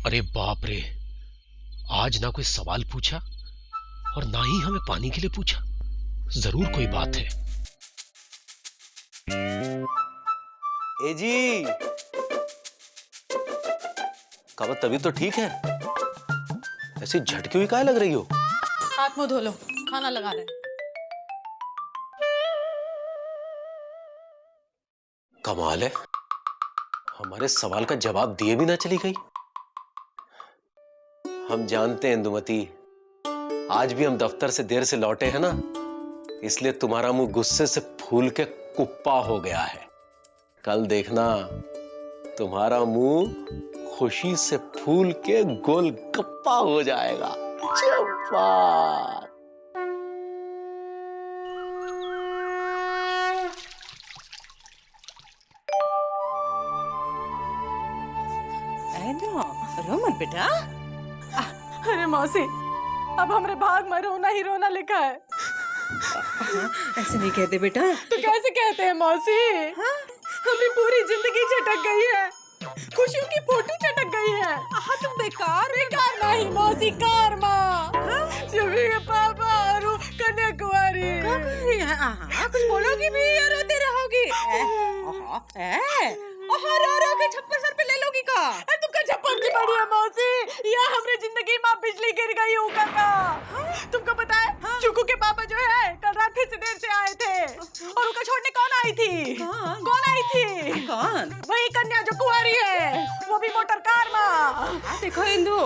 अरे बाप रे, आज ना कोई सवाल पूछा और ना ही हमें पानी के लिए पूछा। जरूर कोई बात है। ए जी, कावत तभी तो ठीक है, ऐसी झटकी हुई काहे लग रही हो? हाथ मुंह धो लो, खाना लगा रहे हैं। कमाल है, हमारे सवाल का जवाब दिए भी ना चली गई। हम जानते हैं इंदुमती, आज भी हम दफ्तर से देर से लौटे हैं ना, इसलिए तुम्हारा मुंह गुस्से से फूल के कुप्पा हो गया है। कल देखना तुम्हारा मुंह खुशी से फूल के गोलगप्पा हो जाएगा। चप्पा। रोमन बेटा, अरे मौसी, अब हमारे भाग में रोना ही रोना लिखा है। ऐसे नहीं कहते बेटा। तो कैसे कहते हैं मौसी? हमारी पूरी जिंदगी चटक गई है, खुशियों की फोटो चटक गई है। तुम बेकार बेकार नहीं मौसी, कारमा। शिवी के पापा और कन्याकुमारी। कुछ बोलोगी भी या रोते रहोगी? रो रो के छप्पर सर पे ले लोगी का? तुमका छप्पर की बड़ी है मौसी, या हमारी जिंदगी में बिजली गिर गई ऊपर का। तुमको पता है, चुकू के पापा जो है कल रात फिर से देर से आए थे, और उनका छोड़ने कौन आई थी? कौन आई थी? कौन? वही कन्या जो कुंवारी है, वो भी मोटर कार में। देखो इंदु,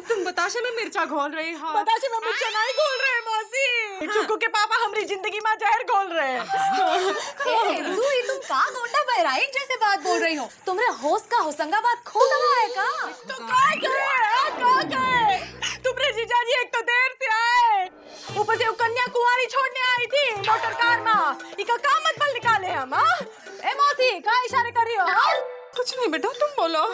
तुम बताशे में मिर्चा घोल रही हो। बताशे में मिर्चा नहीं घोल रहे मौसी, चुकू के पापा हमारी जिंदगी में जहर घोल रहे। इंदु, ये तुम का गोंडा बहराइच जैसे बात बोल रही हो? तुमरे होश का होशंगाबाद खो गया है का? तो काय गए? तुमरे जीजाजी एक तो देर से आए, ऊपर से वो कन्या कुंवारी छोड़ने आई थी मोटर कार में। इका का मतलब निकाले हम? ए मौसी, का इशारे कर रही हो? कुछ नहीं बेटा, तुम बोलो।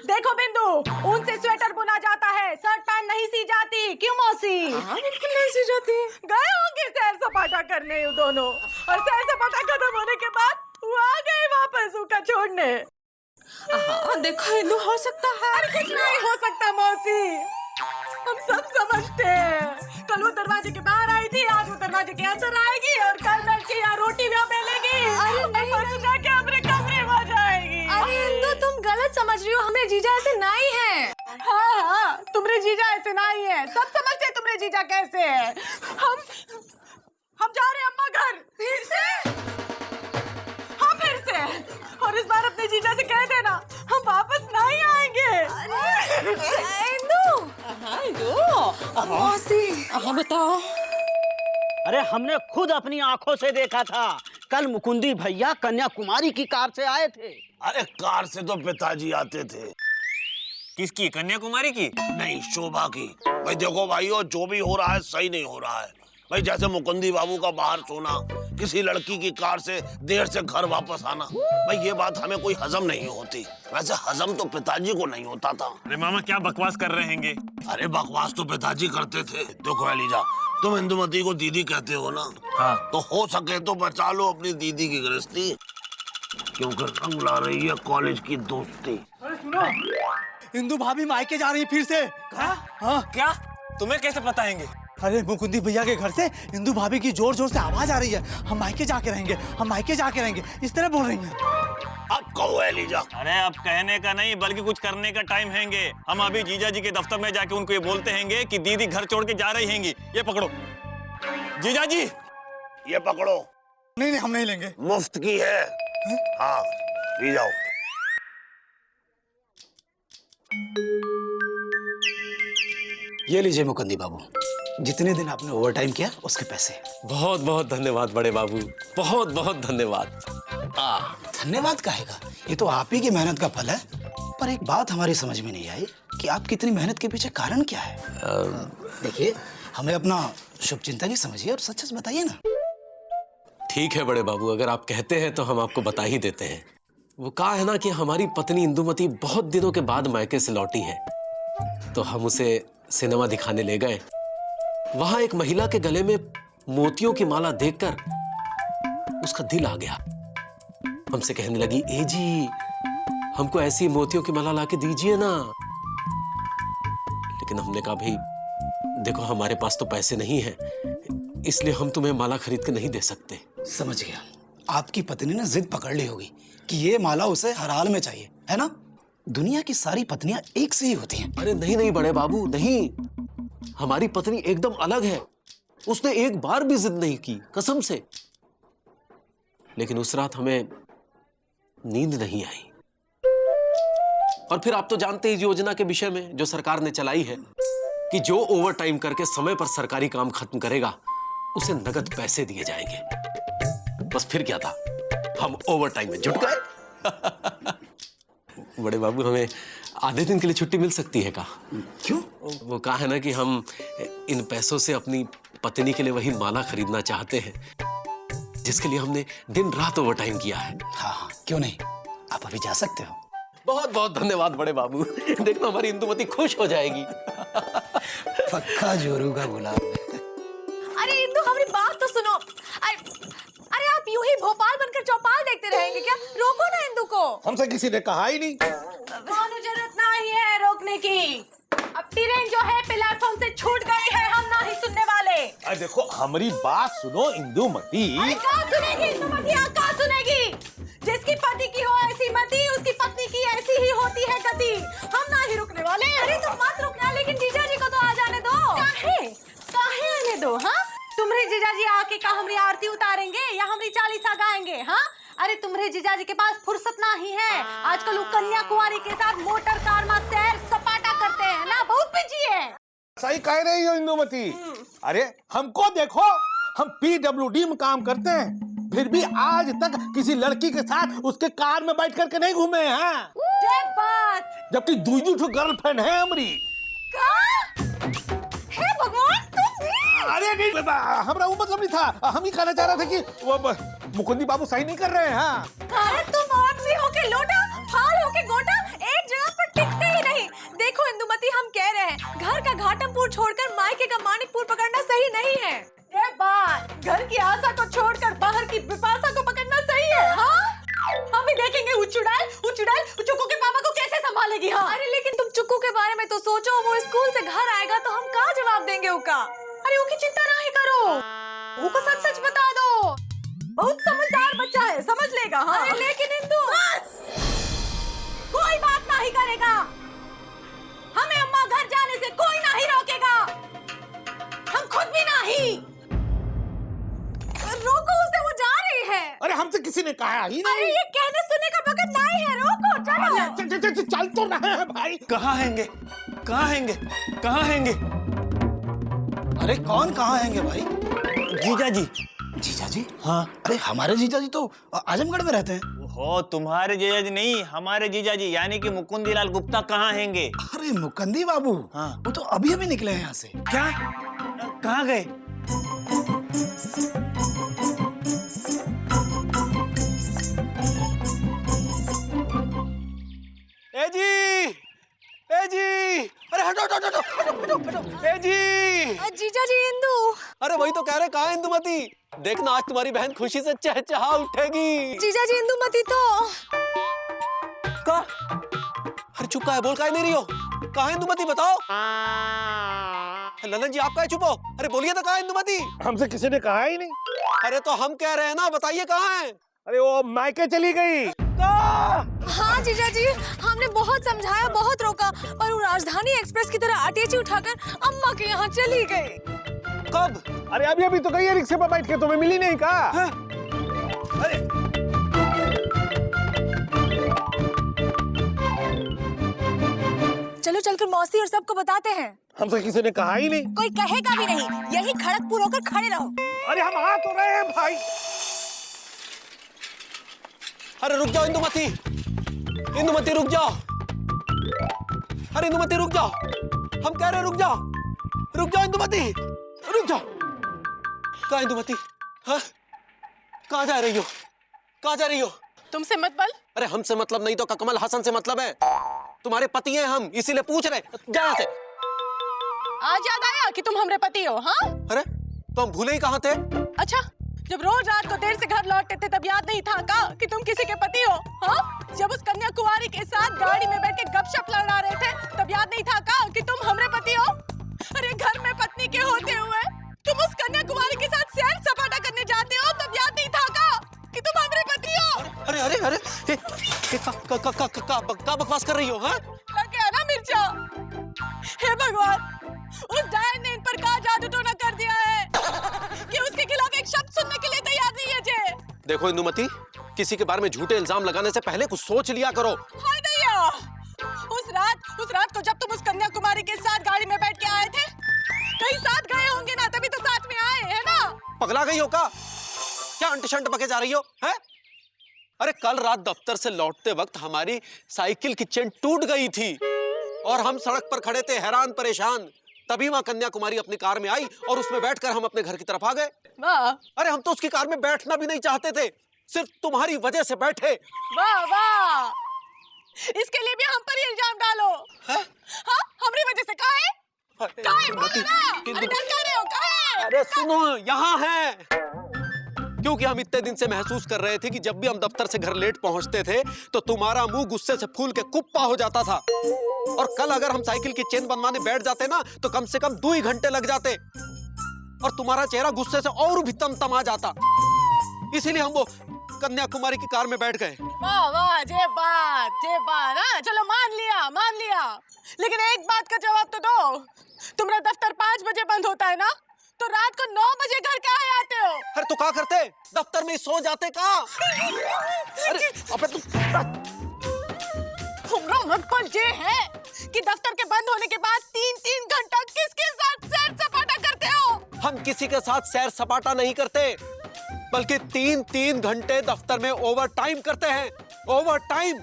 देखो बिंदु, ऊन से स्वेटर बुना जाता है, शर्ट पैंट नहीं सी जाती। क्यों मौसी? बिल्कुल नहीं सी जाती। गए होंगे सैर सपाटा करने ये दोनों, और सैर सपाटा खत्म होने के बाद वो आ गए वापस उनका छोड़ने। देखो इंदु, हो सकता है। अरे कुछ नहीं हो सकता मौसी, हम सब समझते हैं। कल वो दरवाजे के बाहर आई थी, आज वो दरवाजे के अंदर आएगी, और कल बैठ के यहाँ रोटी भी बेलेगी। अरे नहीं, परसों जाके अपने कमरे में जाएगी। अरे इंदु, तुम गलत समझ रही हो, हमें जीजा ऐसे नहीं है। हाँ, तुम्हारे जीजा ऐसे नहीं है, सब समझते हैं तुम्हारे जीजा कैसे है। हम जा रहे हैं अम्मा घर। फिर से? हाँ फिर से, और इस बार अपने जीजा से कह देना हम वापस नहीं आएंगे। मौसी, बताओ। अरे हमने खुद अपनी आंखों से देखा था, कल मुकुंदी भैया कन्याकुमारी की कार से आए थे। अरे कार से तो पिताजी आते थे। किसकी? कन्याकुमारी की? नहीं, शोभा की। भाई देखो भाइयों, जो भी हो रहा है सही नहीं हो रहा है। भाई जैसे मुकुंदी बाबू का बाहर सोना, किसी लड़की की कार से देर से घर वापस आना, भाई ये बात हमें कोई हजम नहीं होती। वैसे हजम तो पिताजी को नहीं होता था। अरे मामा, क्या बकवास कर रहे हैं? अरे बकवास तो पिताजी करते थे। देखो एलिजा, तुम इंदुमती को दीदी कहते हो ना? हाँ। तो हो सके तो बचा लो अपनी दीदी की गृहस्थी, क्योंकि रंग ला रही है कॉलेज की दोस्ती। इंदु भाभी मायके जा रही है फिर से। हाँ? क्या? तुम्हें कैसे पता है? अरे मुकुंदी भैया के घर से इंदु भाभी की जोर जोर से आवाज आ रही है, हम मायके जाके रहेंगे, हम मायके जाके रहेंगे, इस तरह बोल रही हैं। अब कहो एलिजा। अरे अब कहने का नहीं, बल्कि कुछ करने का टाइम हैंगे। हम अभी जीजा जी के दफ्तर में जाके उनको ये बोलते हैंगे कि दीदी घर छोड़ के जा रही हैंगी। ये पकड़ो जीजा जी, ये पकड़ो। नहीं हम नहीं लेंगे, मुफ्त की है। हाँ, पी जाओ। ये लीजिए मुकुंदी बाबू, जितने दिन आपने ओवर टाइम किया उसके पैसे। बहुत बहुत धन्यवाद बड़े बाबू, बहुत बहुत धन्यवाद। धन्यवाद काहेगा, ये तो आप ही की मेहनत का फल है। पर एक बात हमारी समझ में नहीं आई कि आपकी इतनी मेहनत के पीछे कारण क्या है। देखिए, हमें अपना शुभचिंतक ही समझिए और सच सच बताइए ना। ठीक है बड़े बाबू, अगर आप कहते हैं तो हम आपको बता ही देते हैं। वो कहा है ना कि हमारी पत्नी इंदुमती बहुत दिनों के बाद मायके से लौटी है, तो हम उसे सिनेमा दिखाने ले गए। वहां एक महिला के गले में मोतियों की माला देखकर उसका दिल आ गया। हमसे कहने लगी, ए जी, हमको ऐसी मोतियों की माला लाके दीजिए ना। लेकिन हमने कहा भाई देखो हमारे पास तो पैसे नहीं हैं, इसलिए हम तुम्हें माला खरीद के नहीं दे सकते। समझ गया। आपकी पत्नी ने जिद पकड़ ली होगी कि ये माला उसे हर हाल में चाहिए, है ना? दुनिया की सारी पत्नियां एक से ही होती हैं। अरे नहीं नहीं बड़े बाबू, नहीं, हमारी पत्नी एकदम अलग है। उसने एक बार भी जिद नहीं की, कसम से। लेकिन उस रात हमें नींद नहीं आई। और फिर आप तो जानते हैं इस योजना के विषय में जो सरकार ने चलाई है कि जो ओवर टाइम करके समय पर सरकारी काम खत्म करेगा उसे नगद पैसे दिए जाएंगे। बस फिर क्या था, हम ओवर टाइम में जुट गए। बड़े बाबू हमें आधे दिन के लिए छुट्टी मिल सकती है का? क्यों? वो कहा है ना कि हम इन पैसों से अपनी पत्नी के लिए वही माला खरीदना चाहते हैं जिसके लिए हमने दिन रात ओवर टाइम किया है। हाँ हाँ, क्यों नहीं, आप अभी जा सकते हो। बहुत बहुत धन्यवाद बड़े बाबू, देखना हमारी इंदुमती खुश हो जाएगी। पक्का जोरू का गुलाब। अरे इंदु हमारी बात तो सुनो। अरे आप यूं ही भोपाल बनकर चौपाल देखते रहेंगे क्या? रोको ना इंदु को। हमसे किसी ने कहा ही नहीं। कौन जरूरत नहीं है रोकने की। अब ट्रेन जो है प्लेटफॉर्म से छूट गई है, हम नहीं सुनने वाले। अरे देखो हमारी बात सुनो इंदुमती। कहाँ सुनेगी इंदुमती, कहाँ सुनेगी? जिसकी पति की हो ऐसी मति, उसकी पत्नी की ऐसी ही होती है गति। हम नहीं रुकने वाले। अरे तुम मत रुकना, लेकिन जीजा जी को तो आ जाने दो। काहे आने दो? हाँ, तुम्हारे जीजा जी आके का हमारी आरती उतारेंगे या हमारी चालीसा गाएंगे? हाँ, अरे तुम्हारे जीजा जी के पास फुर्सत नहीं है। आजकल वो कन्या कुंवारी के साथ मोटर कार में सैर सपाटा करते हैं ना, बहुत बिजी है। सही कह रही हो इंदुमती। अरे हमको देखो, हम PWD में काम करते हैं, फिर भी आज तक किसी लड़की के साथ उसके कार में बैठ करके नहीं घूमे हैं। बात, जबकि दूसरी ठो गर्लफ्रेंड है हमारी। हे भगवान, तुम भी। अरे नहीं, हमारा वो मतलब नहीं था। हम ही कहना चाह रहे थे कि वो मुकुंदी बाबू सही नहीं कर रहे हैं। हाँ, अरे तुम आदमी होके लोटा, फाल होके गोटा, एक जगह पर टिकते ही नहीं। देखो इंदुमती, हम कह रहे हैं घर का घाटमपुर छोड़कर मायके का मानिकपुर पकड़ना सही नहीं है। ये बात, घर की आशा को छोड़कर बाहर की विपाशा को पकड़ना सही है। हाँ, हम भी देखेंगे उचुड़ैल चुक्कू के पापा को कैसे संभालेगी। हाँ, अरे लेकिन तुम चुक्कू के बारे में तो सोचो। वो स्कूल से घर आएगा तो हम क्या जवाब देंगे उका? अरे उसकी चिंता नहीं करो, उसको सच सच बता दो। बहुत समझदार बच्चा है, समझ लेगा। हाँ, अरे लेकिन इंदु, कोई बात नहीं करेगा। हमें अम्मा घर जाने से कोई नहीं रोकेगा, हम खुद भी नहीं। रोको उसे, वो जा रही है। अरे हमसे किसी ने कहा ही अरे नहीं। ये कहने सुनने का वक्त नहीं है, रोको चलो। चल तो रहे हैं भाई। कहाँ हैंगे, कहाँ हैंगे, कहाँ हैंगे? अरे कौन कहाँ हैंगे भाई? जीजा जी। जीजा जी? हाँ, अरे हमारे जीजा जी तो आजमगढ़ में रहते हैं। हो, तुम्हारे जीजा जी नहीं, हमारे जीजा जी यानी कि मुकुंदीलाल गुप्ता कहाँ हैंगे? अरे मुकंदी बाबू, हाँ। वो तो अभी अभी निकले हैं यहाँ से। क्या? कहाँ गए? ए जी, अरे हटो। ए जी। जीजा जी, इंदु। अरे वही तो कह रहे, कहाँ है इंदुमती? देखना आज तुम्हारी बहन खुशी से चहचहा उठेगी। जीजा जी, इंदुमती तो। का? अरे चुप का है, बोल का नहीं रही हो? कहाँ है इंदुमती, बताओ। ललन जी आप काहे चुप हो? अरे बोलिए तो, कहाँ है इंदुमती? हमसे किसी ने कहा ही नहीं। अरे तो हम कह रहे हैं ना, बताइए कहाँ है? अरे वो मायके चली गई। हाँ जीजा जी, हमने बहुत समझाया, बहुत रोका, पर वो राजधानी एक्सप्रेस की तरह अटैची उठाकर अम्मा के यहाँ चली गई। कब? अरे अभी अभी तो गई है रिक्शे पर बैठ के, तुम्हें मिली नहीं का? अरे चलो चलकर मौसी और सबको बताते हैं। हमसे किसी ने कहा ही नहीं। कोई कहेगा भी नहीं, यही खड़गपुर होकर खड़े रहो। अरे हम आ तो रहे हैं भाई। अरे रुक जाओ इंदुमती, इंदुमती रुक जाओ। अरे इंदुमती रुक जाओ, हम कह रहे हैं रुक जाओ, रुक जाओ इंदुमती, रुक जाओ। कहाँ इंदुमती? हाँ, कहाँ जा रही हो? कहाँ जा रही हो? तुमसे मतलब? अरे हमसे मतलब नहीं तो कमल हसन से मतलब है। तुम्हारे पति हैं हम, इसीलिए पूछ रहे। जा यहाँ से। आज याद आया कि तुम हमारे पति हो? हाँ, अरे तो हम भूले ही कहाँ थे? अच्छा, जब रोज रात को देर से घर लौटते थे तब याद नहीं था का कि तुम किसी के पति हो? हाँ, जब उस कन्याकुमारी के साथ गाड़ी में बैठ के गपशप लड़ा रहे थे तब याद नहीं था का कि तुम हमरे पति हो? अरे घर में पत्नी के होते हुए तुम उस कन्याकुमारी के साथ सैर सपाटा करने जाते हो तब याद नहीं था का कि तुम हमरे पति हो? अरे अरे अरे का बकवास कर रही हो? हाँ, लग गया ना मिर्चा? हे भगवान, उस डायन ने इन पर का जादू टोना कर दिया है कि उसके खिलाफ एक शब्द सुनने के लिए तैयार नहीं है जे। देखो इंदुमती, किसी के बारे में झूठे इल्जाम लगाने से पहले कुछ सोच लिया करो। हाय दैया, उस रात को जब तुम उस कन्याकुमारी के साथ गाड़ी में बैठ के आए थे, कहीं साथ गए होंगे ना, तभी तो साथ में आए है ना? पगला गई हो का? क्या अंट-शंट बके जा रही हो? हैं? अरे कल रात दफ्तर से लौटते वक्त हमारी साइकिल की चेन टूट गई थी और हम सड़क पर खड़े थे हैरान परेशान। तभी वहां कन्याकुमारी अपनी कार में आई और उसमें बैठकर हम अपने घर की तरफ आ गए। वाह, अरे हम तो उसकी कार में बैठना भी नहीं चाहते थे, सिर्फ तुम्हारी वजह से बैठे। वाह वाह, इसके लिए भी हम पर ही इल्जाम डालो। हाँ, हमारी वजह से काहे? बोलो ना, अरे डर क्या रहे हो, काहे? अरे सुनो, यहाँ है क्योंकि हम इतने दिन से महसूस कर रहे थे कि जब भी हम दफ्तर से घर लेट पहुंचते थे तो तुम्हारा मुंह गुस्से से फूल के कुप्पा हो जाता था और कल अगर हम साइकिल की चेन बनवाने बैठ जाते ना तो कम से कम 2 ही घंटे लग जाते और तुम्हारा चेहरा गुस्से से और भी तमतमा जाता। इसीलिए हम वो कन्याकुमारी की कार में बैठ गए। वाह वाह, जे बात ना, चलो मान लिया, लेकिन एक बात का जवाब तो दो, तुम्हारा दफ्तर 5 बजे बंद होता है ना, तो रात को 9 बजे घर काहे आते हो? अरे तो क्या करते, दफ्तर में ही सो जाते का? अरे अबे तुम्हारा मतलब ये है कि दफ्तर के बंद होने के बाद 3-3 घंटा किसके साथ सैर सपाटा करते हो? हम किसी के साथ सैर सपाटा नहीं करते, बल्कि 3-3 घंटे दफ्तर में ओवर टाइम करते हैं। Over time.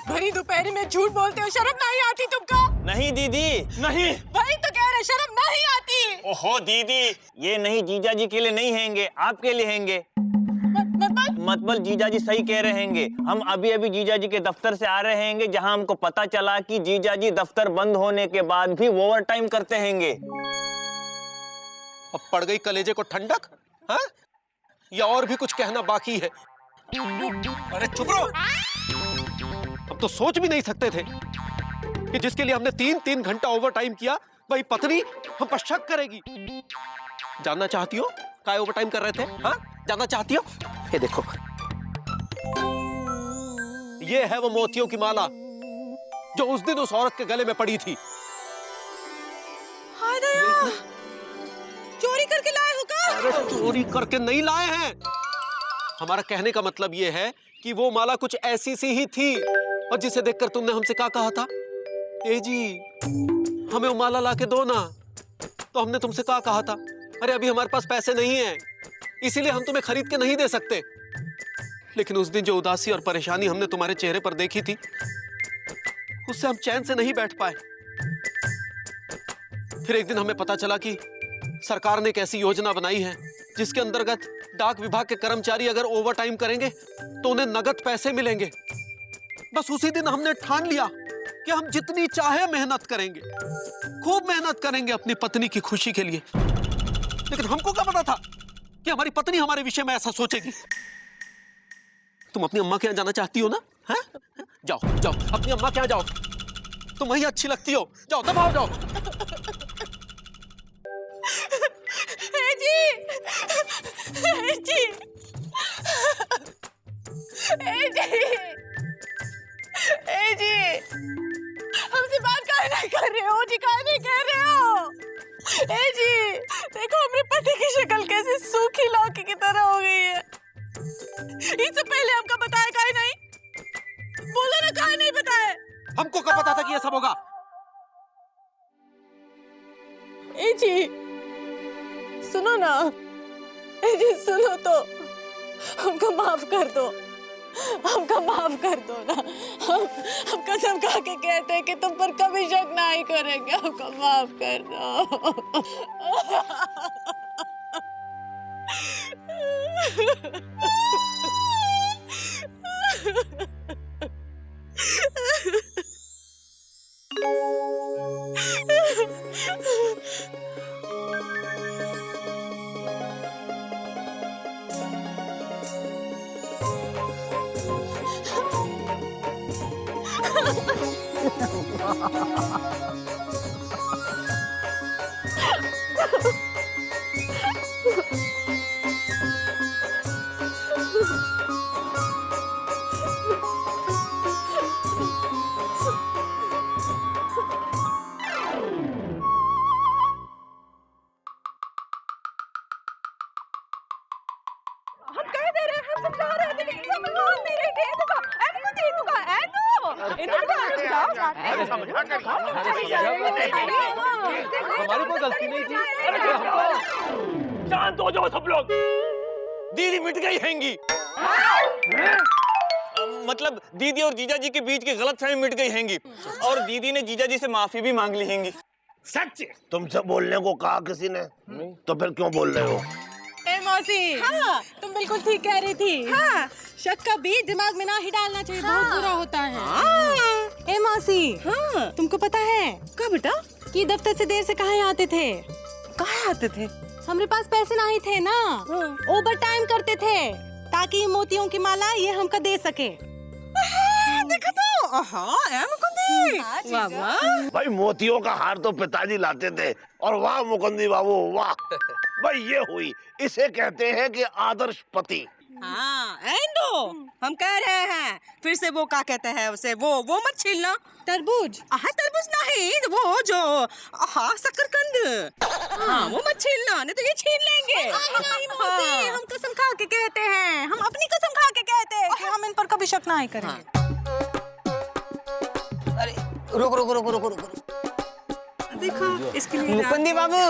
भरी दोपहरी में झूठ बोलते हो, शर्म नहीं आती तुमको? नहीं दीदी, नहीं। भाई तो कह रहे शर्म नहीं आती। ओहो दीदी, ये नहीं जीजा जी के लिए नहीं हैंगे, आपके लिए हैंगे। मतलब जीजा जी सही कह रहे हैंगे। हम अभी अभी जीजा जी के दफ्तर से आ रहे हैंगे, जहां हमको पता चला कि जीजा जी दफ्तर बंद होने के बाद भी ओवर टाइम करते हैंगे। अब पड़ गई कलेजे को ठंडक? हाँ? या और भी कुछ कहना बाकी है? अरे चुप रहो। अब तो सोच भी नहीं सकते थे कि जिसके लिए हमने 3-3 घंटा ओवर टाइम किया वही पत्नी हम पर शक करेगी। जानना चाहती हो काय ओवर टाइम कर रहे थे? हाँ, जानना चाहती हो? ये देखो, ये है वो मोतियों की माला जो उस दिन उस औरत के गले में पड़ी थी। हाय दया, चोरी करके लाए हो का? अरे चोरी करके नहीं लाए हैं। हमारा कहने का मतलब ये है कि वो माला कुछ ऐसी सी ही थी और जिसे देखकर तुमने हमसे क्या कहा था? ए जी, हमें वो माला लाके दो ना। तो हमने तुमसे क्या कहा था? अरे अभी हमारे पास पैसे नहीं हैं, इसीलिए हम तुम्हें खरीद के नहीं दे सकते। लेकिन उस दिन जो उदासी और परेशानी हमने तुम्हारे चेहरे पर देखी थी, उससे हम चैन से नहीं बैठ पाए। फिर एक दिन हमें पता चला कि सरकार ने एक ऐसी योजना बनाई है जिसके अंतर्गत डाक विभाग के कर्मचारी अगर ओवर टाइम करेंगे तो उन्हें नगद पैसे मिलेंगे। बस उसी दिन हमने ठान लिया कि हम जितनी चाहे मेहनत करेंगे, खूब मेहनत करेंगे अपनी पत्नी की खुशी के लिए। लेकिन हमको क्या पता था कि हमारी पत्नी हमारे विषय में ऐसा सोचेगी। तुम अपनी अम्मा के यहाँ जाना चाहती हो ना? है? जाओ जाओ अपनी अम्मा के यहाँ जाओ, तुम वही अच्छी लगती हो। जाओ दबाओ जाओ। हमसे बात काहे नहीं कर रहे हो जी? काहे नहीं कह रहे हो? ए जी, देखो हमारे पति की शक्ल कैसे सूखी लौकी की तरह हो गई है। इससे पहले हमको बताया काहे नहीं? बोलो ना, काहे नहीं बताया? हमको क्या पता था कि ये सब होगा? ए जी सुनो ना, ए जी सुनो तो, हमको माफ कर दो, हमको माफ कर दो ना। हम कसम खा के कहते हैं कि तुम पर कभी शक नहीं करेंगे। हमको माफ कर दो। हम कह दे रहे हैं, हम समझा रहे थे, लेकिन समझ नहीं रहे थे। इनको का, एनु दी, इनको का, एनु। इनको का, अरे समझा कर हमारी कोई गलती नहीं थी। शांत हो जाओ सब लोग। दीदी मिट गई हैंगी। मतलब दीदी और जीजा जी के बीच की गलतफहमी मिट गई हैंगी और दीदी ने जीजा जी से माफी भी मांग ली हैंगी। सच तुमसे बोलने को कहा किसी ने? तो फिर क्यों बोल रहे हो? ए मौसी, हाँ, तुम बिल्कुल ठीक कह रही थी। हाँ, शक का बीज दिमाग में ना ही डालना चाहिए, बहुत बुरा होता है। ए मौसी, हाँ, तुमको पता है क्या बेटा? कि दफ्तर से देर से कहाँ आते थे? कहाँ आते थे? हमारे पास पैसे नहीं थे ना, ओवर टाइम करते थे ताकि मोतियों की माला ये हमका दे सके। देखा तो, हाँ, मुकुंदी, वाह वाह। भाई मोतियों का हार तो पिताजी लाते थे और वाह मुकुंदी बाबू वाह। भाई ये हुई, इसे कहते हैं कि आदर्श पति। हाँ, एंडो, हम कह रहे हैं फिर से वो क्या कहते हैं उसे, वो मत छीलना। तरबूज? हाँ, तरबूज नहीं, वो जो हाँ शकरकंद, हाँ वो मत छीलना, नहीं तो ये छीन लेंगे। नहीं मौसी, हम कसम खा के कहते हैं, हम अपनी कसम खा के कहते हैं कि हम इन पर कभी शक नहीं करेंगे। अरे रुको। देखो इसके लिए मुकुंदी बाबू,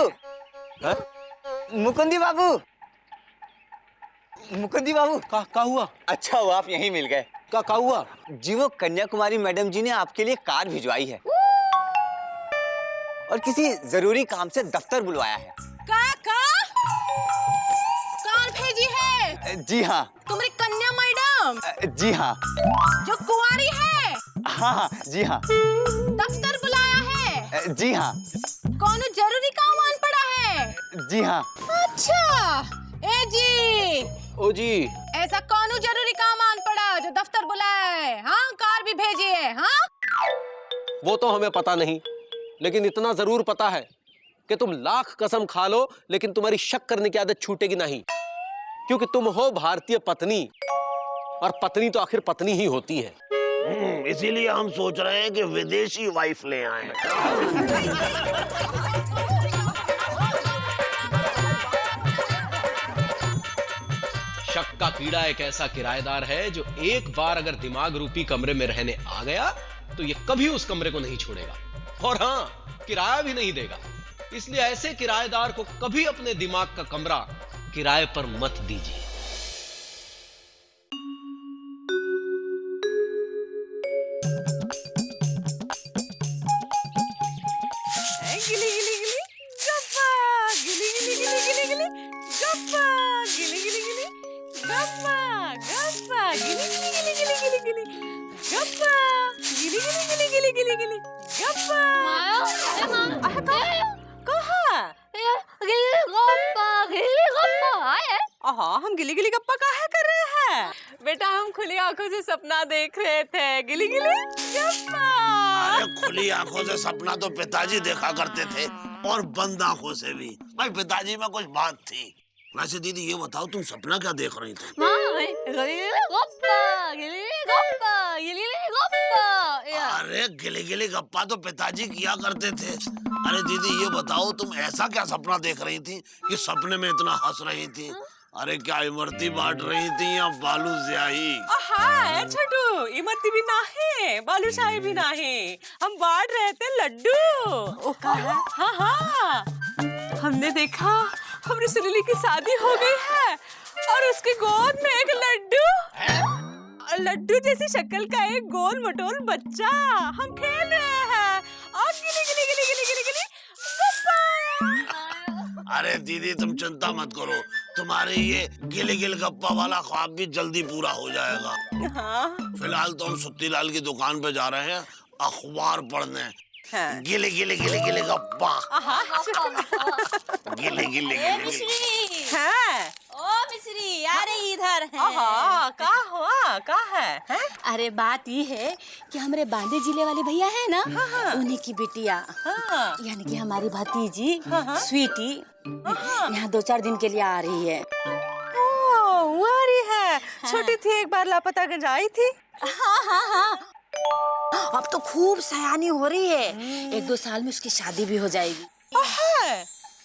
मुकुंदी बाबू का हुआ? अच्छा हुआ आप यहीं मिल गए। का हुआ? जी वो कन्याकुमारी मैडम जी ने आपके लिए कार भिजवाई है और किसी जरूरी काम से दफ्तर बुलवाया है। कार भेजी है? जी हाँ। तुम्हारी कन्या मैडम जी हाँ। जो कुंवारी है? हाँ जी हाँ। दफ्तर बुलाया है? जी हाँ। कौन जरूरी काम आन पड़ा है? जी हाँ। अच्छा, ए जी, ओ जी, ऐसा कौन जरूरी काम आन पड़ा जो दफ्तर बुलाया है? हाँ, कार भी भेजी है। हाँ, वो तो हमें पता नहीं, लेकिन इतना जरूर पता है कि तुम लाख कसम खा लो लेकिन तुम्हारी शक करने की आदत छूटेगी नहीं, क्योंकि तुम हो भारतीय पत्नी और पत्नी तो आखिर पत्नी ही होती है। इसीलिए हम सोच रहे हैं कि विदेशी वाइफ ले आए। शक का कीड़ा एक ऐसा किराएदार है जो एक बार अगर दिमाग रूपी कमरे में रहने आ गया तो ये कभी उस कमरे को नहीं छोड़ेगा और हाँ, किराया भी नहीं देगा। इसलिए ऐसे किराएदार को कभी अपने दिमाग का कमरा किराए पर मत दीजिए। गिली गिली गिली गप्पा, गिली गिली गिली गिली गिली गप्पा, गिली गिली गिली गप्पा, गप्पा, गिली गिली गिली गिली गिली गप्पा, गिली गिली गिली गिली गिली गप्पा। कहाँ? हम गिली गिली गप्पा काहे कर रहे हैं? बेटा हम खुली आंखों से सपना देख रहे थे, गिली गिली गप्पा। अरे खुली आंखों से सपना तो पिताजी देखा करते थे और बंद आंखों से भी। भाई पिताजी में कुछ बात थी। वैसे दीदी ये बताओ तुम सपना क्या देख रही थी? अरे गिली गिली गप्पा तो पिताजी किया करते थे। अरे दीदी ये बताओ तुम ऐसा क्या सपना देख रही थी कि सपने में इतना हंस रही थी? अरे क्या इमरती बांट रही थी या बालू स्याही? हाँ छोटू, इमरती भी नहीं, बालूशाही भी नहीं, हम बांट रहे थे लड्डू। ओ कहा? हाँ हाँ, हमने देखा हमारी सुनीली की शादी हो गई है और उसकी गोद में एक लड्डू जैसी शक्ल का एक गोल मटोल बच्चा। हम खेल रहे हैं और गिली गिली गिली गिली गिली गिली गप्पा। अरे दीदी तुम चिंता मत करो, तुम्हारे ये गिली गिल गप्पा वाला ख्वाब भी जल्दी पूरा हो जाएगा। हाँ। फिलहाल तो हम सुत्तीलाल की दुकान पे जा रहे हैं अखबार पढ़ने। हाँ। गिली गिली गिली गिली गप्पा। गिली गिली गिली। हाँ। ओ मिश्री, अरे इधर है। का हुआ? का है? अरे बात ये है कि हमारे बांदे जिले वाले भैया है ना, उन्हीं की बिटिया, यानी कि हमारी भतीजी स्वीटी यहाँ 2-4 दिन के लिए आ रही है। वो आ रही है। छोटी थी, एक बार लापता गंज आई थी। हाँ, अब तो खूब सयानी हो रही है। 1-2 साल में उसकी शादी भी हो जाएगी।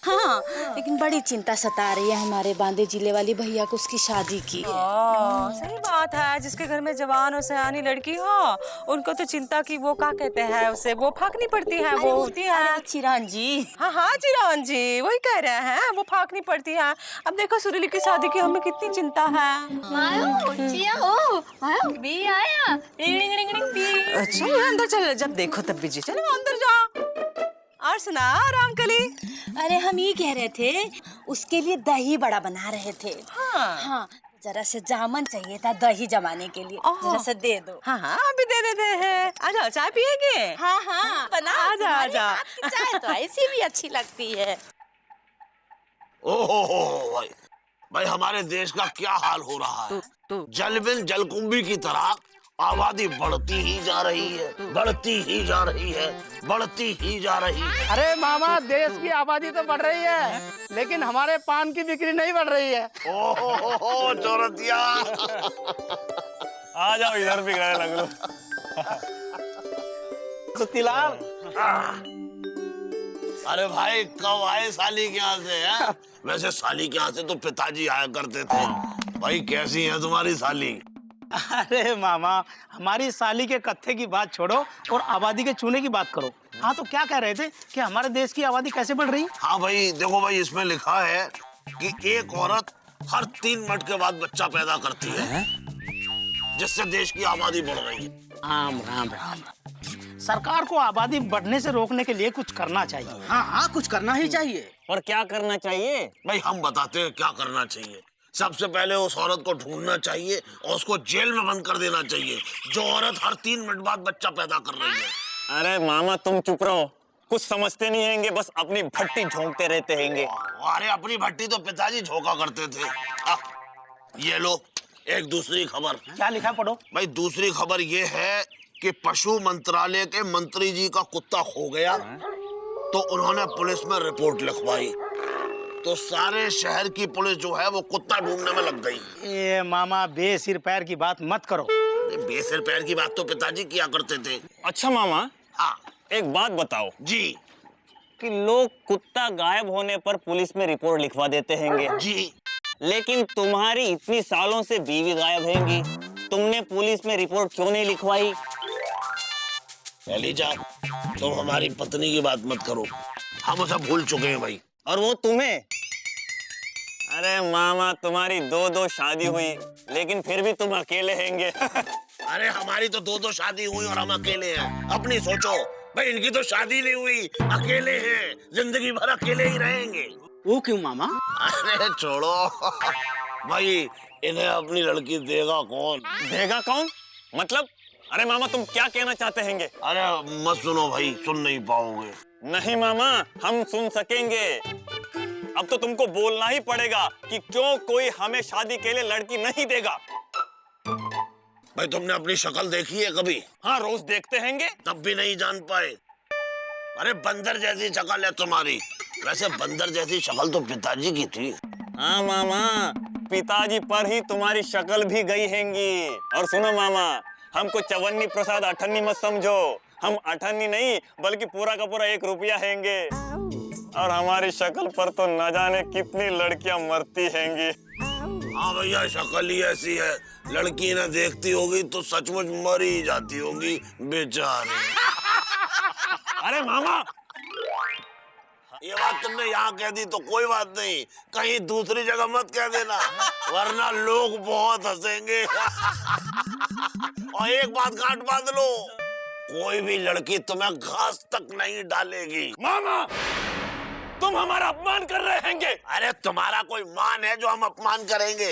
हाँ, लेकिन बड़ी चिंता सता रही है हमारे बांदे जिले वाली भैया को उसकी शादी की। सही बात है, जिसके घर में जवान और सयानी लड़की हो उनको तो चिंता की वो क्या कहते हैं उसे, वो फाकनी पड़ती है, वो होती है चिरान जी। हाँ चिरान जी वही कह रहे हैं, वो फाकनी पड़ती है। अब देखो सुरीली की शादी की हमें कितनी चिंता है। चलो अंदर चल, जब देखो तब बिजी, चलो अंदर जाओ। और सुना रामकली। अरे हम ये कह रहे थे, उसके लिए दही बड़ा बना रहे थे। हाँ, जरा से जामन चाहिए था दही जमाने के लिए, जरा से दे दो। हाँ अभी दे देते हैं। आ जाओ, चाय पिएंगे? हाँ बना। आ जाओ। चाय तो ऐसी भी अच्छी लगती है। ओहो भाई हमारे देश का क्या हाल हो रहा है। जल बिन जलकुंभी की तरह आबादी बढ़ती ही जा रही है, बढ़ती ही जा रही है, बढ़ती ही जा रही है। अरे मामा, देश की आबादी तो बढ़ रही है, लेकिन हमारे पान की बिक्री नहीं बढ़ रही है। ओहो चोरतिया, आ जाओ इधर भी गए लग लो। सुतीलाल, अरे भाई कब आए साली के यहाँ से है? वैसे साली के यहाँ से तो पिताजी आया करते थे। भाई कैसी है तुम्हारी साली? अरे मामा, हमारी साली के कत्थे की बात छोड़ो और आबादी के चूने की बात करो। हाँ, तो क्या कह रहे थे कि हमारे देश की आबादी कैसे बढ़ रही है? हाँ भाई देखो भाई, इसमें लिखा है कि एक औरत हर 3 मिनट के बाद बच्चा पैदा करती है, जिससे देश की आबादी बढ़ रही है। राम। सरकार को आबादी बढ़ने से रोकने के लिए कुछ करना चाहिए। हाँ, कुछ करना ही चाहिए। और क्या करना चाहिए? भाई हम बताते हैं क्या करना चाहिए। सबसे पहले उस औरत को ढूंढना चाहिए और उसको जेल में बंद कर देना चाहिए, जो औरत हर 3 मिनट बाद बच्चा पैदा कर रही है। अरे मामा तुम चुप रहो, कुछ समझते नहीं हैंगे, बस अपनी भट्टी झोंकते रहते हैंगे। अरे अपनी भट्टी तो पिताजी झोंका करते थे। ये लो एक दूसरी खबर। क्या लिखा, पढ़ो। भाई दूसरी खबर ये है कि पशु मंत्रालय के मंत्री जी का कुत्ता खो गया, तो उन्होंने पुलिस में रिपोर्ट लिखवाई, तो सारे शहर की पुलिस जो है वो कुत्ता ढूंढने में लग गई। ए मामा, बेसिर पैर की बात मत करो। बेसिर पैर की बात तो पिताजी किया करते थे। अच्छा मामा, हाँ एक बात बताओ जी। कि लोग कुत्ता गायब होने पर पुलिस में रिपोर्ट लिखवा देते हैंगे जी, लेकिन तुम्हारी इतनी सालों से बीवी गायब हैंगी, तुमने पुलिस में रिपोर्ट क्यों नहीं लिखवाई? एलिजा, तुम हमारी पत्नी की बात मत करो, हम उसे भूल चुके हैं भाई। और वो तुम्हें? अरे मामा, तुम्हारी 2 शादी हुई, लेकिन फिर भी तुम अकेले हैंगे। अरे हमारी तो 2 शादी हुई और हम अकेले हैं। अपनी सोचो भाई, इनकी तो शादी नहीं हुई, अकेले हैं, जिंदगी भर अकेले ही रहेंगे। वो क्यों मामा? अरे छोड़ो भाई, इन्हें अपनी लड़की देगा कौन? देगा कौन मतलब? अरे मामा तुम क्या कहना चाहते हैंगे? अरे मत सुनो भाई, सुन नहीं पाओगे। नहीं मामा, हम सुन सकेंगे। अब तो तुमको बोलना ही पड़ेगा कि क्यों कोई हमें शादी के लिए लड़की नहीं देगा। भाई तुमने अपनी शक्ल देखी है कभी? हाँ, रोज देखते हैंगे। तब भी नहीं जान पाए। अरे बंदर जैसी शक्ल है तुम्हारी। वैसे बंदर जैसी शक्ल तो पिताजी की थी। हाँ मामा, पिताजी पर ही तुम्हारी शक्ल भी गई हैंगी। और सुनो मामा, हमको चवन्नी प्रसाद अठन्नी मत समझो, हम अठन्नी नहीं बल्कि पूरा का पूरा 1 रुपया हैंगे। और हमारी शक्ल पर तो न जाने कितनी लड़कियां मरती हैंगी। हाँ भैया, शक्ल ही ऐसी है, लड़की ना देखती होगी तो सचमुच मर ही जाती होगी बेचारी। अरे मामा, ये बात तुमने यहाँ कह दी तो कोई बात नहीं, कहीं दूसरी जगह मत कह देना, वरना लोग बहुत हंसेंगे। और एक बात गांठ बांध लो, कोई भी लड़की तुम्हें घास तक नहीं डालेगी। मामा तुम हमारा अपमान कर रहे हैंगे। अरे तुम्हारा कोई मान है जो हम अपमान करेंगे?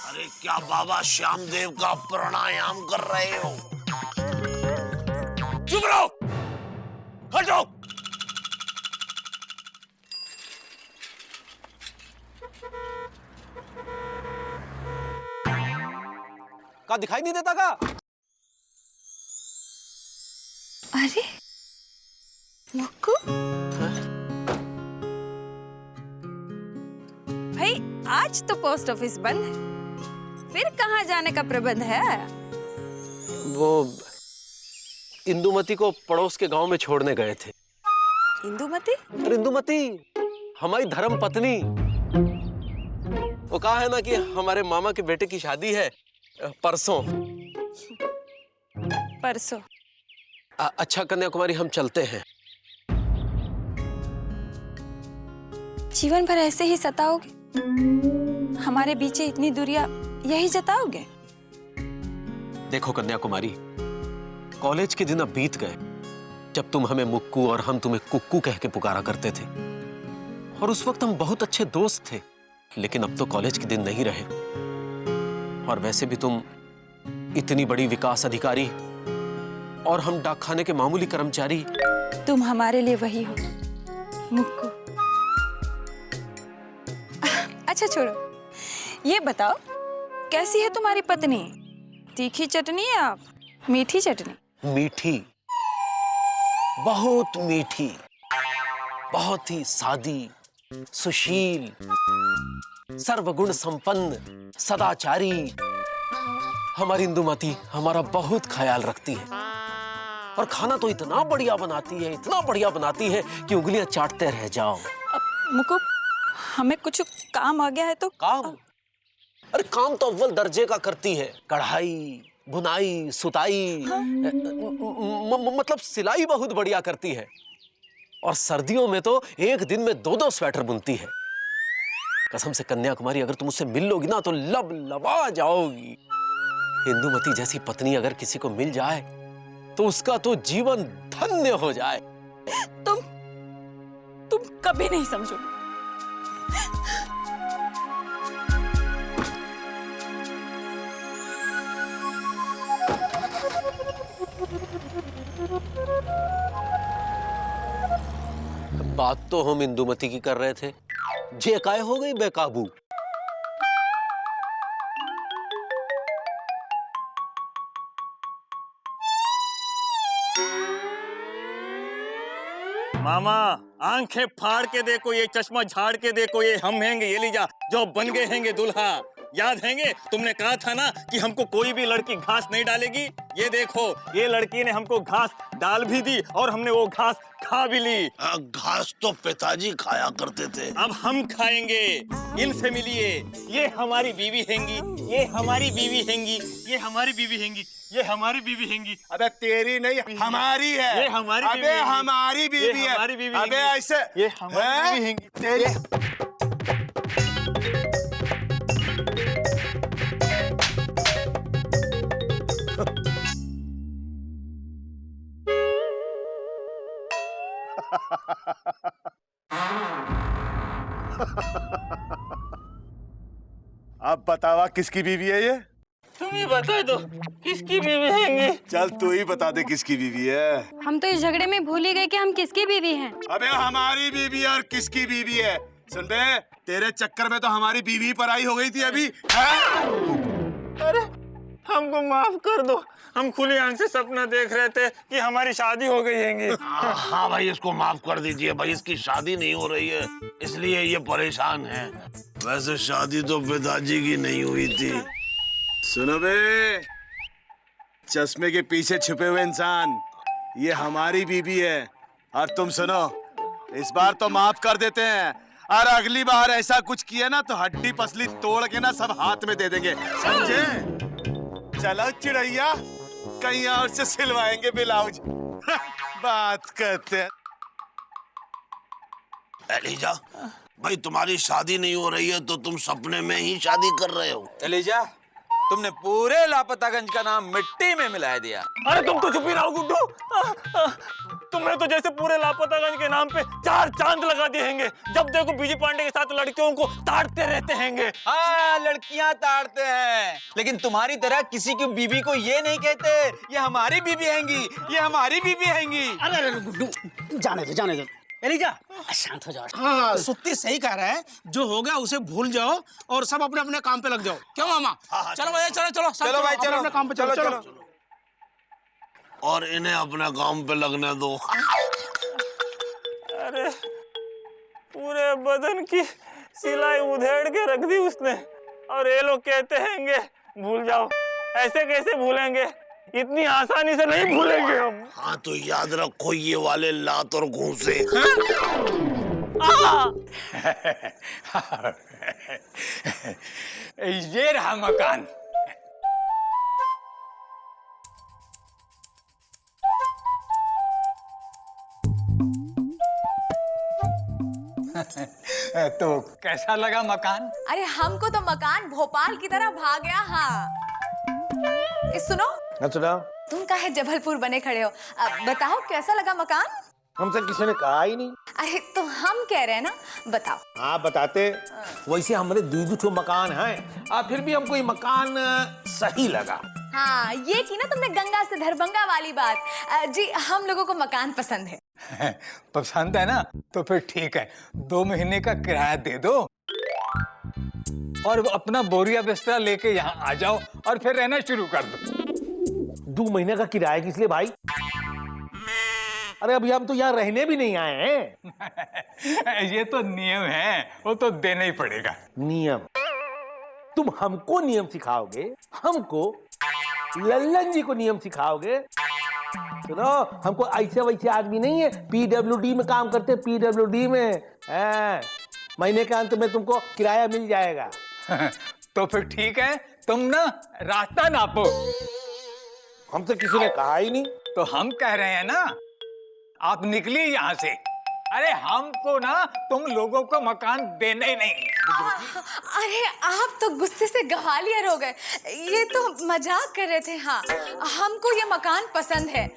अरे क्या बाबा श्यामदेव का प्राणायाम कर रहे हो? चुप रहो, हटो। का दिखाई नहीं देता का? अरे मुक्कू, भाई आज तो पोस्ट ऑफिस बंद है, फिर कहाँ जाने का प्रबंध है? वो इंदुमती को पड़ोस के गांव में छोड़ने गए थे। इंदुमती? अरे इंदुमती हमारी धर्म पत्नी। वो कहा है ना कि हमारे मामा के बेटे की शादी है परसों। परसों? अच्छा कन्याकुमारी हम चलते हैं। जीवन भर ऐसे ही सताओगे? हमारे बीच इतनी दूरियां यही जताओगे? देखो कन्याकुमारी, कॉलेज के दिन अब बीत गए जब तुम हमें मुक्कू और हम तुम्हें कुक्कू कह के पुकारा करते थे, और उस वक्त हम बहुत अच्छे दोस्त थे। लेकिन अब तो कॉलेज के दिन नहीं रहे, और वैसे भी तुम इतनी बड़ी विकास अधिकारी और हम डाकखाने के मामूली कर्मचारी। तुम हमारे लिए वही हो मुक्कू। अच्छा छोड़ो, ये बताओ कैसी है तुम्हारी पत्नी? तीखी चटनी या मीठी चटनी? मीठी, बहुत मीठी, बहुत ही सादी, सुशील, सर्वगुण संपन्न, सदाचारी। हमारी इंदुमती हमारा बहुत ख्याल रखती है, और खाना तो इतना बढ़िया बनाती है, इतना बढ़िया बनाती है कि उंगलियां चाटते रह जाओ। मुक्कू, हमें कुछ काम आ गया है तो? काम? अरे काम तो अव्वल दर्जे का करती है। कढ़ाई, बुनाई, सुताई, मतलब सिलाई बहुत बढ़िया करती है। और सर्दियों में तो एक दिन में 2-2 स्वेटर बुनती है। कसम से कन्याकुमारी, अगर तुम उससे मिल लोगी ना तो लबलबा जाओगी। इंदुमती जैसी पत्नी अगर किसी को मिल जाए तो उसका तो जीवन धन्य हो जाए। तुम कभी नहीं समझोगे। बात तो हम इंदुमती की कर रहे थे, जे काय हो गई बेकाबू। मामा आंखें फाड़ के देखो, ये चश्मा झाड़ के देखो, ये हम हैंगे ये लीजा जो बन गए हैंगे दूल्हा। याद हैंगे तुमने कहा था ना कि हमको कोई भी लड़की घास नहीं डालेगी। ये देखो, ये लड़की ने हमको घास डाल भी दी और हमने वो घास खा भी ली। घास तो पिताजी खाया करते थे, अब हम खाएंगे। इनसे मिलिए, ये हमारी बीवी हैंगी, ये हमारी बीवी हैंगी, ये हमारी बीवी हैंगी, ये हमारी बीवी हैंगी। अबे तेरी नहीं हमारी है। ये हमारी बीवी अबे हैंगी। हमारी बीवी ये है। हमारी बीवी अबे हैंगी। ऐसे ये हमारी बीवी हैंगी। तेरी अब बतावा किसकी बीवी है ये? तुम ही बता दो किसकी बीवी हैंगी। चल तू ही बता दे किसकी बीवी है। हम तो इस झगड़े में भूल ही गए कि हम किसकी बीवी हैं। अबे हमारी बीवी और किसकी बीवी है? सुन बे, तेरे चक्कर में तो हमारी बीवी पराई हो गई थी अभी। अरे हमको माफ कर दो, हम खुली आंख से सपना देख रहे थे कि हमारी शादी हो गई हैंगी। हाँ भाई इसको माफ कर दीजिए भाई, इसकी शादी नहीं हो रही है इसलिए ये परेशान है। वैसे शादी तो पिताजी की नहीं हुई थी। सुनो बे, चश्मे के पीछे छुपे हुए इंसान, ये हमारी बीवी है। और तुम सुनो, इस बार तो माफ कर देते हैं, और अगली बार ऐसा कुछ किया ना तो हड्डी पसली तोड़ के ना सब हाथ में दे देंगे, समझे? चलो चिड़ैया, कहीं और से सिलवाएंगे ब्लाउज। बात करते हैं। एलिजा भाई, तुम्हारी शादी नहीं हो रही है तो तुम सपने में ही शादी कर रहे हो। एलिजा, तुमने पूरे लापतागंज का नाम मिट्टी में मिला दिया। अरे तुम तो चुप ही रहो गुड्डू। तुमने तो जैसे पूरे लापतागंज के नाम पे 4 चांद लगा दिए हैंगे। जब देखो बीजी पांडे के साथ लड़कियों को ताड़ते रहते हैंगे। हाँ, लड़कियां ताड़ते हैं, लेकिन तुम्हारी तरह किसी की बीवी को ये नहीं कहते ये हमारी बीवी हैंगी, ये हमारी बीवी हैंगी। अरे गुड्डू, जाने दो जाने दो। एलिजा शांत हो जाओ। हाँ, सुत्ती सही कह रहा है, जो हो गया उसे भूल जाओ और सब अपने अपने काम पे लग जाओ। क्यों मामा? चलो भैया, चलो चलो सब चलो भाई, अपने चलो अपने काम पे चलो चलो। और इन्हें अपने काम पे लगने दो। अरे पूरे बदन की सिलाई उधेड़ के रख दी उसने, और ये लोग कहते हैंगे भूल जाओ। ऐसे कैसे भूलेंगे? इतनी आसानी से नहीं भूलेंगे हम। हाँ तो याद रखो ये वाले लात और घूंसे। ये रहा मकान। तो कैसा लगा मकान? अरे हमको तो मकान भोपाल की तरह भा गया। हाँ सुनो, तुम काहे जबलपुर बने खड़े हो? अब बताओ कैसा लगा मकान? हमसे किसी ने कहा ही नहीं। अरे तो हम कह रहे हैं ना, बताओ। हाँ बताते। वैसे हमारे दो ठो मकान हैं, फिर भी हमको ये मकान सही लगा। हाँ ये की ना तुमने गंगा से दरभंगा वाली बात। जी हम लोगों को मकान पसंद है। पसंद है ना, तो फिर ठीक है, 2 महीने का किराया दे दो और अपना बोरिया बिस्तरा लेके यहाँ आ जाओ और फिर रहना शुरू कर दो। 2 महीने का किराया किस लिए भाई? अरे अभी हम तो यहाँ रहने भी नहीं आए हैं। ये तो नियम है, वो तो देना ही पड़ेगा। नियम? तुम हमको नियम सिखाओगे? हमको? लल्लन जी को नियम सिखाओगे? सुनो, हमको ऐसे वैसे आदमी नहीं है, PWD में काम करते, PWD में। महीने के अंत में तुमको किराया मिल जाएगा। तो फिर ठीक है, तुम ना रास्ता नापो। हमसे किसी ने कहा ही नहीं। तो हम कह रहे हैं ना, आप निकलिए यहाँ से। अरे हमको ना तुम लोगों को मकान देना ही नहीं। अरे आप तो गुस्से से गवालियर हो गए। ये तो मजाक कर रहे थे। हाँ हमको ये मकान पसंद है,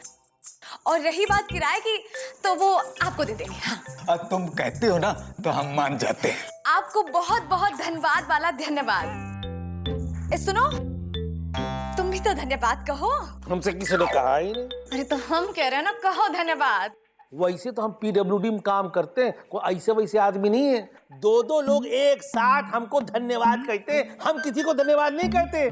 और रही बात किराए की तो वो आपको दे देंगे। हाँ अब तुम कहते हो ना तो हम मान जाते हैं। आपको बहुत बहुत धन्यवाद वाला धन्यवाद। सुनो, तुम भी तो धन्यवाद कहो। हमसे किसी ने कहा ही नहीं। अरे तो हम कह रहे हैं ना, कहो धन्यवाद। वैसे तो हम PWD में काम करते हैं, कोई ऐसे वैसे आदमी नहीं है। 2 लोग एक साथ हमको धन्यवाद कहते हैं, हम किसी को धन्यवाद नहीं कहते।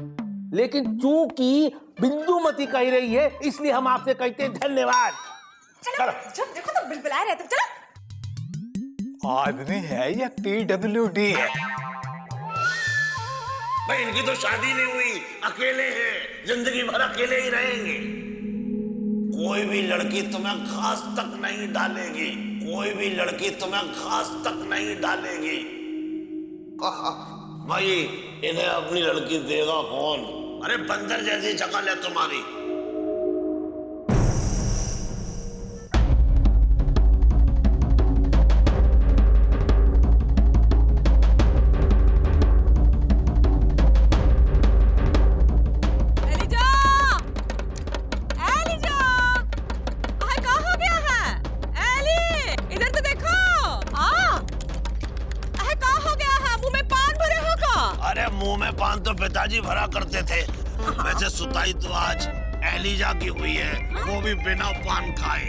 लेकिन चूंकि बिंदुमती कह रही है, इसलिए हम आपसे कहते हैं धन्यवाद। चलो जब देखो तो बिलबिलाए रहते। चलो। आदमी है या PWD है? भाई इनकी तो शादी नहीं हुई, अकेले हैं, जिंदगी भर अकेले ही रहेंगे। कोई भी लड़की तुम्हें घास तक नहीं डालेगी, कोई भी लड़की तुम्हें घास तक नहीं डालेगी। भाई इन्हें अपनी लड़की देगा कौन? अरे बंदर जैसी शक्ल है तुम्हारी। मुंह में पान तो पिताजी भरा करते थे। वैसे सुताई तो आज एलिजा की हुई है, वो भी बिना पान खाए।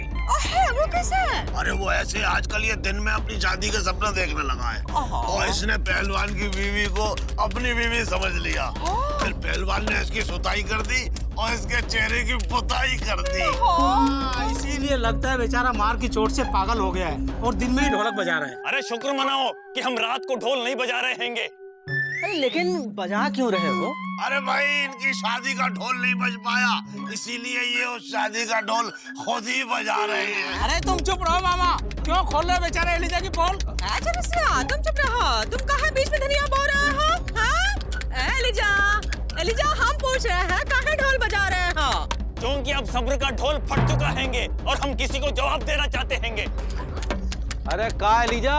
वो कैसे? अरे वो ऐसे आजकल ये दिन में अपनी शादी के सपना देखने लगा है, और इसने पहलवान की बीवी को अपनी बीवी समझ लिया। फिर पहलवान ने इसकी सुताई कर दी और इसके चेहरे की पुताई कर दी। इसीलिए लगता है बेचारा मार की चोट से पागल हो गया है और दिन में ही ढोलक बजा रहा है। अरे शुक्र मनाओ कि हम रात को ढोल नहीं बजा रहे हैंगे। लेकिन बजा क्यों रहे हो? अरे भाई इनकी शादी का ढोल नहीं बज पाया, इसीलिए ये उस शादी का ढोल खुद ही बजा रहे हैं। अरे तुम चुप रहो मामा, क्यों खोल रहे बेचारे एलिजा की पोल? तुम चुप रहो, तुम कहाँ बीच में धनिया बो रहे हो? हाँ एलिजा हम पूछ रहे हैं कहाँ ढोल बजा रहे हो? क्योंकि अब सब्र का ढोल फट चुका हैंगे और हम किसी को जवाब देना चाहते हैंगे। अरे का एलिजा,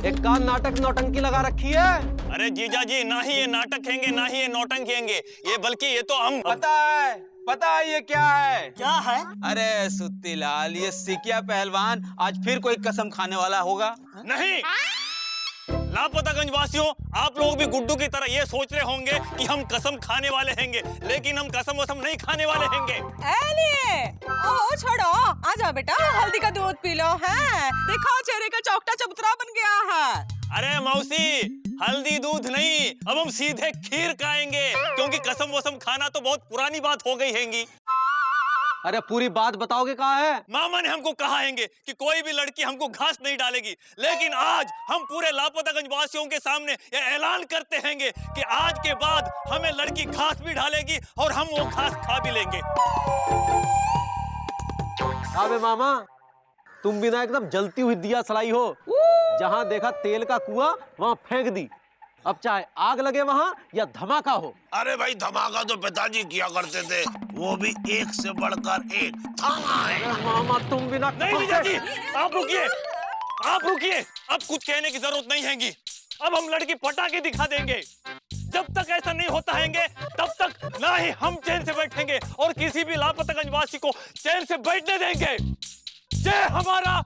एक का नाटक नौटंकी लगा रखी है? अरे जीजा जी, ना ही ये नाटक हैंगे ना ही ये नौटंकी हैंगे, ये बल्कि ये तो हम पता है ये क्या है? क्या है? अरे सुत्तीलाल, ये सिकिया पहलवान आज फिर कोई कसम खाने वाला होगा। नहीं, लापतागंज वासियों, आप लोग भी गुड्डू की तरह ये सोच रहे होंगे कि हम कसम खाने वाले हैंगे, लेकिन हम कसम वसम नहीं खाने वाले हैंगे। एलिए, ओ छोड़ो, आ जाओ बेटा, हल्दी का दूध पी लो। है देखो चेहरे का चौकटा चबूतरा बन गया है। अरे मौसी, हल्दी दूध नहीं, अब हम सीधे खीर खाएंगे, क्योंकि कसम वसम खाना तो बहुत पुरानी बात हो गई हैंगी। अरे पूरी बात बताओगे कहाँ है? मामा ने हमको कहा हैंगे कि कोई भी लड़की हमको घास नहीं डालेगी, लेकिन आज हम पूरे लापतागंज वासियों के सामने ये ऐलान करते हैंगे कि आज के बाद हमें लड़की घास भी डालेगी और हम वो घास खा भी लेंगे। अबे मामा, तुम भी ना एकदम जलती हुई दिया सलाई हो। जहाँ देखा तेल का कुआं वहाँ फेंक दी। अब चाहे आग लगे वहाँ या धमाका हो। अरे भाई, धमाका तो पिताजी किया करते थे, वो भी एक से बढ़कर एक। मामा तुम भी ना। नहीं जीजाजी, आप रुकिए, आप रुकिए, अब कुछ कहने की जरूरत नहीं हैगी। अब हम लड़की पटा के दिखा देंगे। जब तक ऐसा नहीं होता हैंगे, तब तक ना ही हम चैन से बैठेंगे और किसी भी लापतागंज वासी को चैन से बैठने देंगे। ये हमारा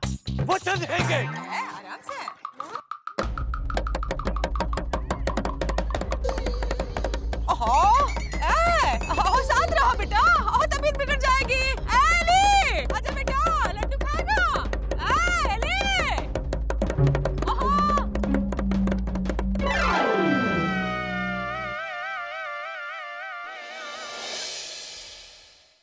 वचन हैंगे। आराम से। ओहो, शांत रहो बेटा, तबीयत बिगड़ जाएगी।